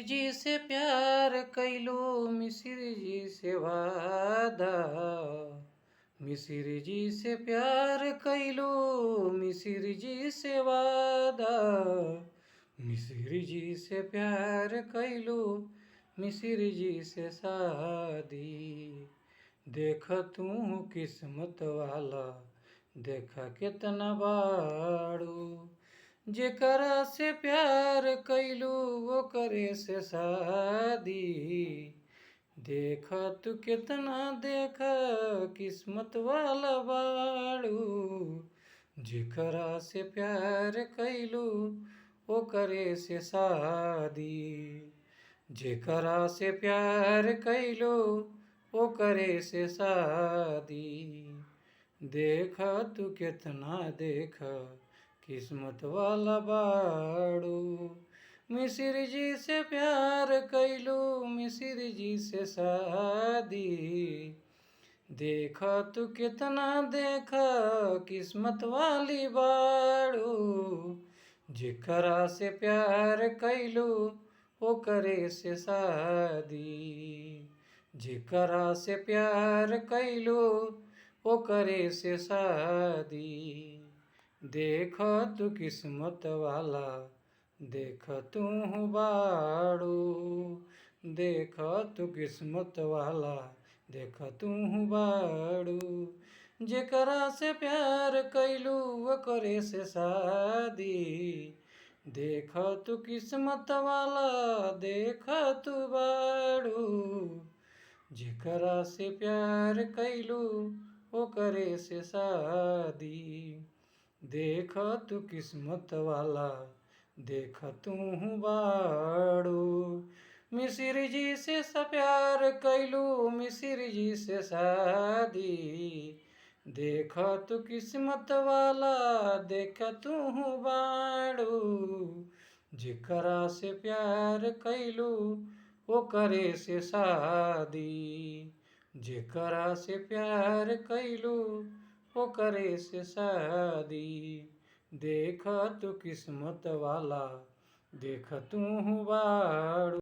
जी से प्यार कैलो मिसिर जी से वादा। मिसिर जी से प्यार कैलो मिसिर जी से वादा। मिसिर जी से प्यार कैलो मिसिर जी से शादी। देख तू किस्मत वाला देखा कितना बाड़ू। जेकरा से प्यार कैलू वो करे से शादी। देखा तू कितना देखा किस्मत वाला बाड़ू। जेकरा से प्यार कैलू वो करे से शादी। जेकरा से प्यार कैलू वो करे से शादी। देखा तू कितना देखा किस्मत वाला बाड़ू। मिसिर जी से प्यार कैलू मिसिर जी से शादी। देखा तू कितना देखा किस्मत वाली बाड़ू। जेकरा से प्यार कैलू वो करे से शादी। जेकरा से प्यार कैलू वो करे से शादी। देख तू किस्मत वाला देख तू बाड़ू। देख तू किस्मत वाला देख तू बाड़ू। जेकरा से प्यार कैलू वो करे से शादी। देख तू किस्मत वाला देख तू बाड़ू। जेकरा से प्यार कैलू वो करे से शादी। देख तू किस्मत वाला देख तू बाड़ू। मिसिर जी से प्यार कैलू मिसिर जी से शादी। देख तू किस्मत वाला देख तू बाड़ू। जेकरा से प्यार कैलू वो करे से शादी। जेकरा से प्यार कैलू वो करे से शादी। देख तू किस्मत वाला देख तू बाड़ू।